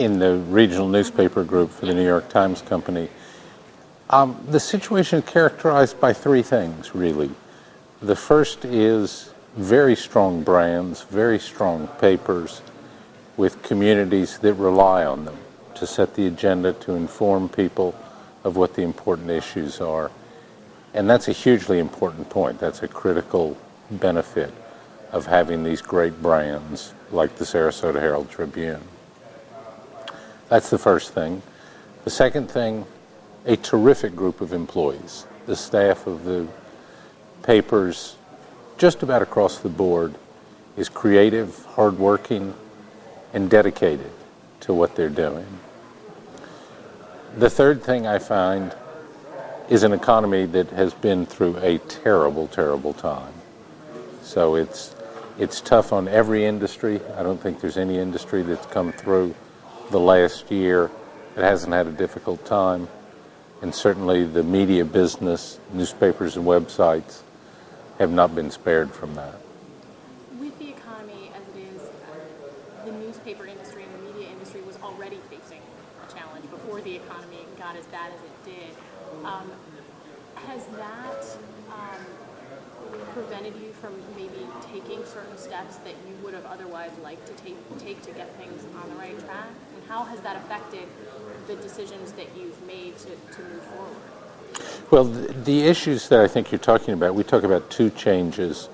in the regional newspaper group for the New York Times Company. The situation is characterized by three things, really. The first is very strong brands, very strong papers with communities that rely on them to set the agenda, to inform people of what the important issues are. And that's a hugely important point. That's a critical benefit of having these great brands like the Sarasota Herald-Tribune. That's the first thing. The second thing, a terrific group of employees. The staff of the papers, just about across the board, is creative, hardworking, and dedicated to what they're doing. The third thing I find is an economy that has been through a terrible, terrible time. So it's tough on every industry. I don't think there's any industry that's come through the last year that hasn't had a difficult time. And certainly the media business, newspapers and websites, have not been spared from that. With the economy as it is, the newspaper industry and the media industry was already facing a challenge before the economy got as bad as it did. Has that prevented you from maybe taking certain steps that you would have otherwise liked to take to get things on the right track? And how has that affected the decisions that you've made to move forward? Well, the issues that I think you're talking about, we talk about two changes.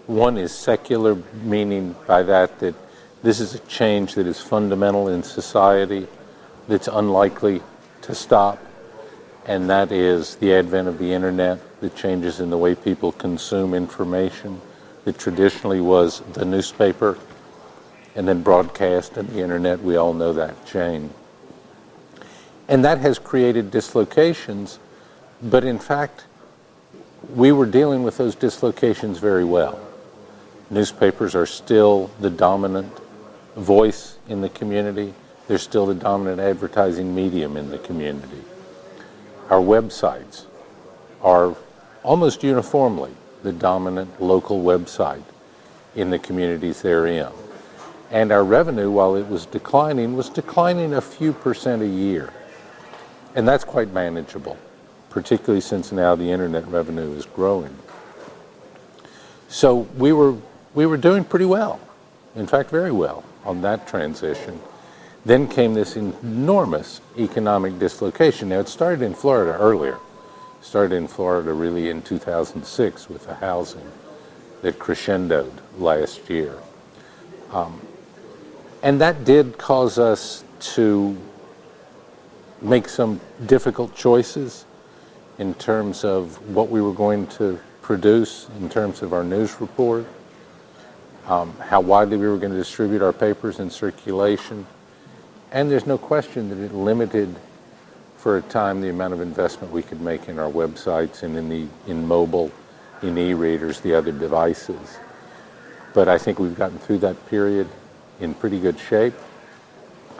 One is secular, meaning by that this is a change that is fundamental in society, that's unlikely to stop, and that is the advent of the internet, the changes in the way people consume information that traditionally was the newspaper and then broadcast and the internet. We all know that chain. And that has created dislocations, but in fact, we were dealing with those dislocations very well. Newspapers are still the dominant voice in the community. They're still the dominant advertising medium in the community. Our websites are almost uniformly the dominant local website in the communities they're in. And our revenue, while it was declining a few percent a year. And that's quite manageable, particularly since now the internet revenue is growing. So we were doing pretty well, in fact very well, on that transition. Then came this enormous economic dislocation. Now, it started in Florida earlier. It started in Florida really in 2006 with the housing that crescendoed last year. And that did cause us to make some difficult choices in terms of what we were going to produce, in terms of our news report, how widely we were going to distribute our papers in circulation. And there's no question that it limited, for a time, the amount of investment we could make in our websites and in mobile, in e-readers, the other devices. But I think we've gotten through that period in pretty good shape.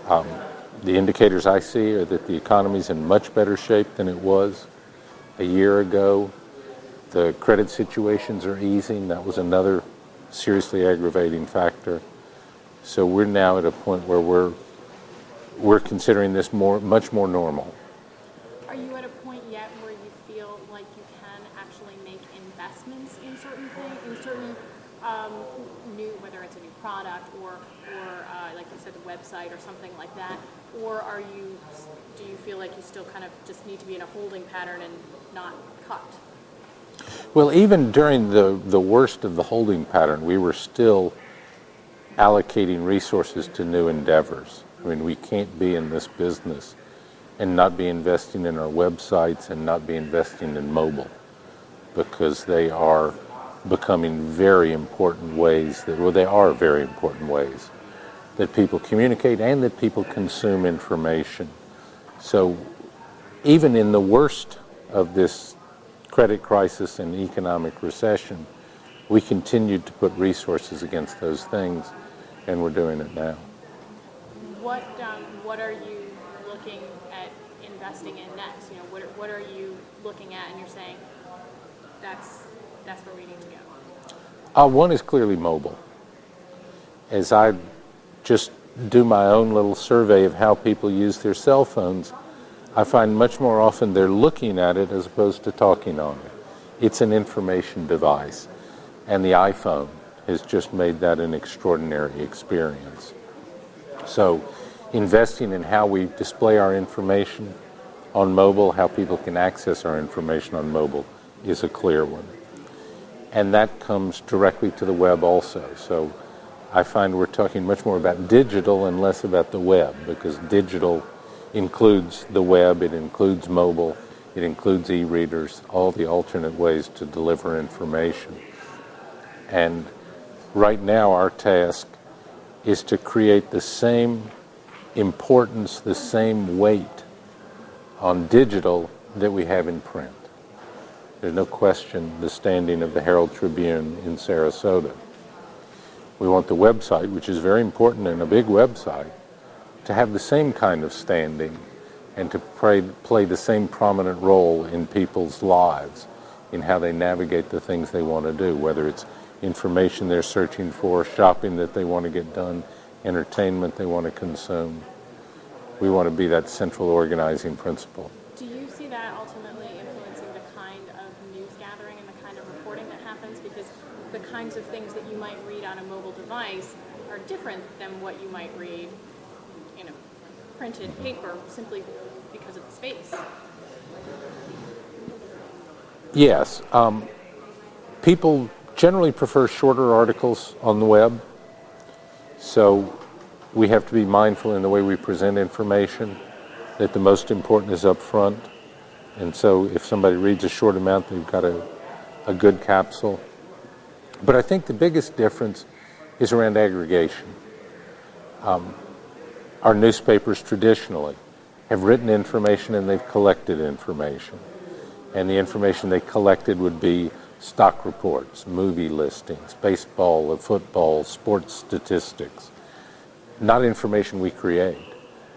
The indicators I see are that the economy's in much better shape than it was a year ago. The credit situations are easing. That was another seriously aggravating factor. So we're now at a point where we're considering this much more normal. Are you at a point yet where you feel like you can actually make investments in certain things, in certain new, whether it's a new product or like you said, the website or something like that? Or do you feel like you still kind of just need to be in a holding pattern and not cut? Well, even during the worst of the holding pattern, we were still allocating resources to new endeavors. I mean, we can't be in this business and not be investing in our websites and not be investing in mobile, because they are becoming very important ways they are very important ways that people communicate and that people consume information. So even in the worst of this credit crisis and economic recession, we continued to put resources against those things, and we're doing it now. What are you looking at investing in next? You know, what are you looking at and you're saying that's where we need to go? One is clearly mobile. As I just do my own little survey of how people use their cell phones, I find much more often they're looking at it as opposed to talking on it. It's an information device, and the iPhone has just made that an extraordinary experience. So investing in how we display our information on mobile, how people can access our information on mobile, is a clear one. And that comes directly to the web also. So I find we're talking much more about digital and less about the web, because digital includes the web, it includes mobile, it includes e-readers, all the alternate ways to deliver information. And right now our task is to create the same importance, the same weight on digital that we have in print. There's no question the standing of the Herald-Tribune in Sarasota. We want the website, which is very important and a big website, to have the same kind of standing and to play the same prominent role in people's lives, in how they navigate the things they want to do, whether it's information they're searching for, shopping that they want to get done, entertainment they want to consume. We want to be that central organizing principle. Do you see that ultimately influencing the kind of news gathering and the kind of reporting that happens? Because the kinds of things that you might read on a mobile device are different than what you might read in a printed paper, simply because of the space. Yes. People generally prefer shorter articles on the web, so we have to be mindful in the way we present information that the most important is up front. And so if somebody reads a short amount, they've got a good capsule. But I think the biggest difference is around aggregation. Our newspapers traditionally have written information and they've collected information. And the information they collected would be stock reports, movie listings, baseball, football, sports statistics. Not information we create,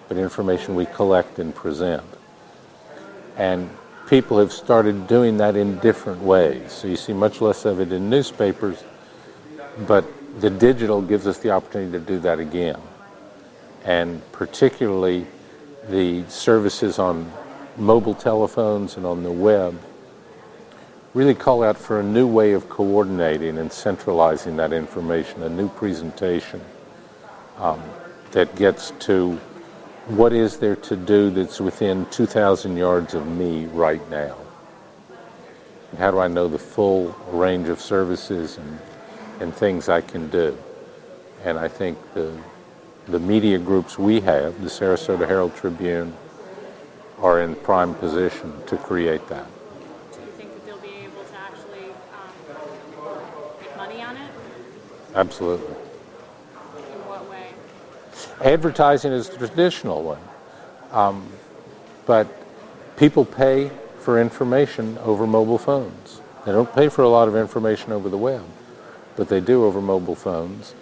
but information we collect and present. And people have started doing that in different ways. So you see much less of it in newspapers, but the digital gives us the opportunity to do that again. And particularly the services on mobile telephones and on the web really call out for a new way of coordinating and centralizing that information, a new presentation that gets to what is there to do that's within 2,000 yards of me right now. And how do I know the full range of services and things I can do? And I think the media groups we have, the Sarasota Herald-Tribune, are in prime position to create that. Do you think that they'll be able to actually make money on it? Absolutely. In what way? Advertising is the traditional one, but people pay for information over mobile phones. They don't pay for a lot of information over the web, but they do over mobile phones.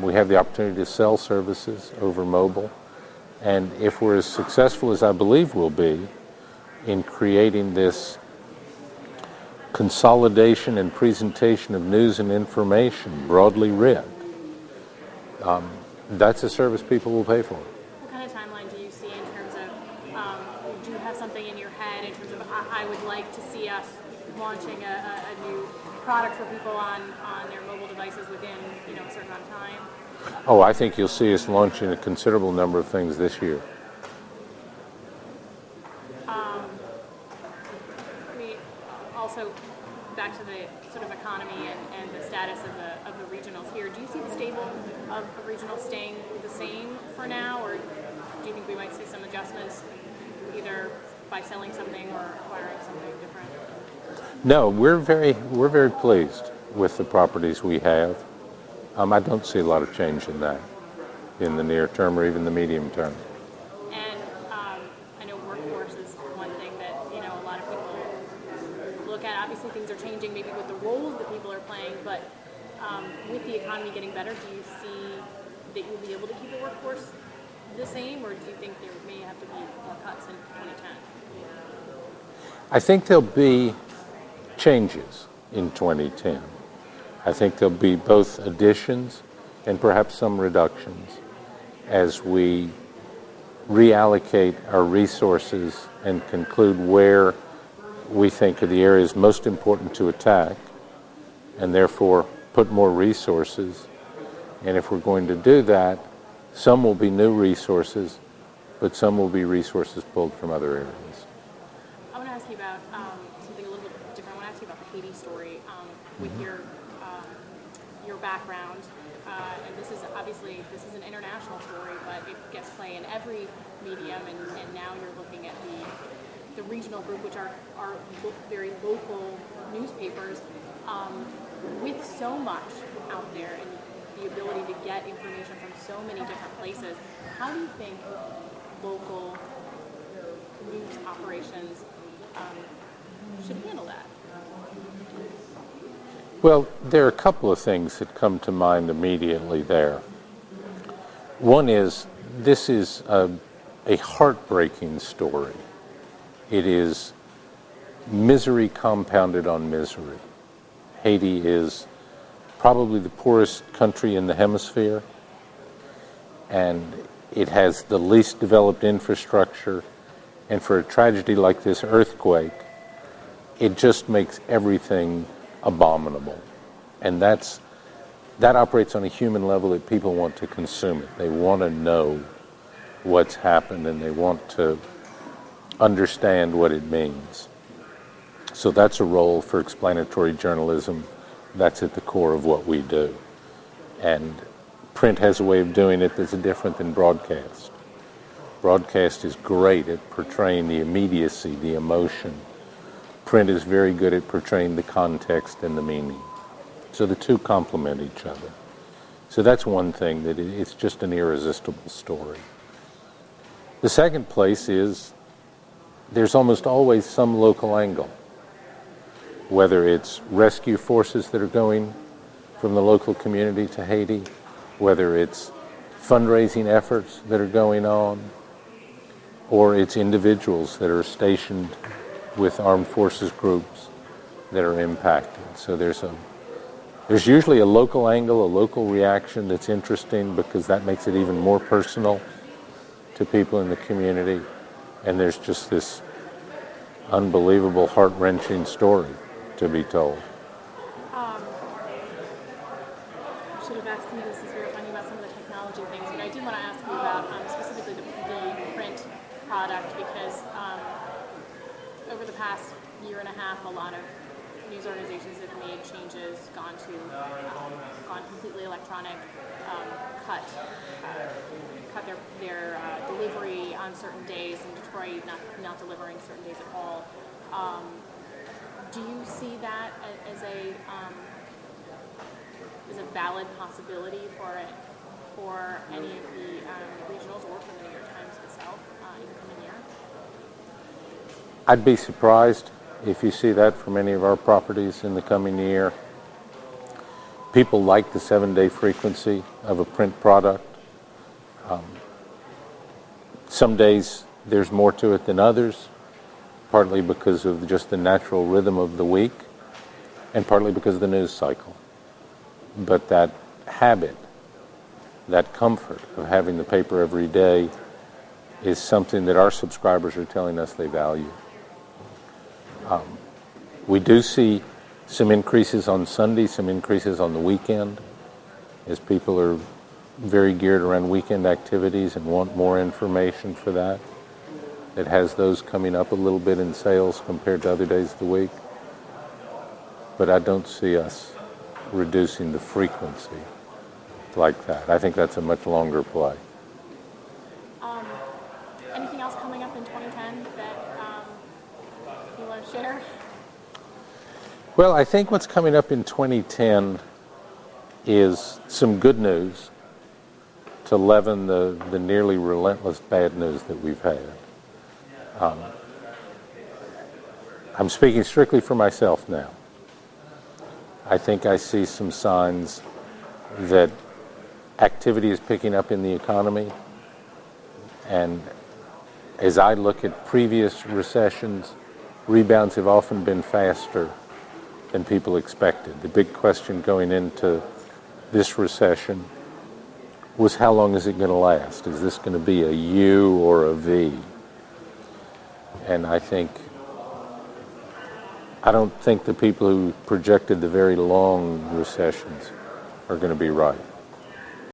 We have the opportunity to sell services over mobile, and if we're as successful as I believe we'll be in creating this consolidation and presentation of news and information broadly read, that's a service people will pay for. What kind of timeline do you see in terms of, do you have something in your head in terms of, I would like to see us launching a new product for people on their mobile devices within, a certain amount of time? Oh, I think you'll see us launching a considerable number of things this year. Also, back to the sort of economy and the status of the regionals here, do you see the stable of regionals staying the same for now, or do you think we might see some adjustments either by selling something or acquiring something different? No, we're very pleased with the properties we have. I don't see a lot of change in that in the near term or even the medium term. And I know workforce is one thing that a lot of people look at. Obviously, things are changing, maybe with the roles that people are playing. But with the economy getting better, do you see that you'll be able to keep the workforce the same, or do you think there may have to be more cuts in 2010? I think there'll be changes in 2010. I think there'll be both additions and perhaps some reductions. as we reallocate our resources and conclude where we think are the areas most important to attack, and therefore put more resources. And if we're going to do that, some will be new resources, but some will be resources pulled from other areas. I want to ask you about something a little bit different. I want to ask you about the Haiti story with your background. And this is an international story, but it gets play in every medium. And now you're looking at the regional group, which are very local newspapers, with so much out there and the ability to get information from so many different places. How do you think local news operations should handle that? Well, there are a couple of things that come to mind immediately there. One is, this is a heartbreaking story. It is misery compounded on misery. Haiti is probably the poorest country in the hemisphere, and it has the least developed infrastructure, and for a tragedy like this earthquake, it just makes everything abominable. And that operates on a human level, that people want to consume it. They want to know what's happened, and they want to understand what it means. So that's a role for explanatory journalism. That's at the core of what we do. And print has a way of doing it that's different than broadcast. Broadcast is great at portraying the immediacy, the emotion. Print is very good at portraying the context and the meaning. So the two complement each other. So that's one thing, that it's just an irresistible story. The second place is, there's almost always some local angle, whether it's rescue forces that are going from the local community to Haiti, whether it's fundraising efforts that are going on, or it's individuals that are stationed with armed forces groups that are impacted. So there's usually a local angle, a local reaction that's interesting, because that makes it even more personal to people in the community. And there's just this unbelievable, heart-wrenching story to be told. I should have asked you this as we were talking about some of the technology things, but I did want to ask you about specifically the print product, because over the past year and a half, a lot of news organizations have made changes, gone completely electronic, cut their delivery on certain days. In Detroit, not delivering certain days at all. Do you see that as a valid possibility for any of the regionals, or for the New York Times itself in the coming year? I'd be surprised if you see that from any of our properties in the coming year. People like the 7-day frequency of a print product. Some days there's more to it than others, partly because of just the natural rhythm of the week, and partly because of the news cycle. But that habit, that comfort of having the paper every day, is something that our subscribers are telling us they value. We do see some increases on Sunday, some increases on the weekend, as people are very geared around weekend activities and want more information for that. It has those coming up a little bit in sales compared to other days of the week. But I don't see us reducing the frequency like that. I think that's a much longer play. Anything else coming up in 2010 that you want to share? Well, I think what's coming up in 2010 is some good news to leaven the nearly relentless bad news that we've had. I'm speaking strictly for myself now. I think I see some signs that activity is picking up in the economy, and as I look at previous recessions, rebounds have often been faster than people expected. The big question going into this recession was how long is it going to last? Is this going to be a U or a V? And I don't think the people who projected the very long recessions are going to be right.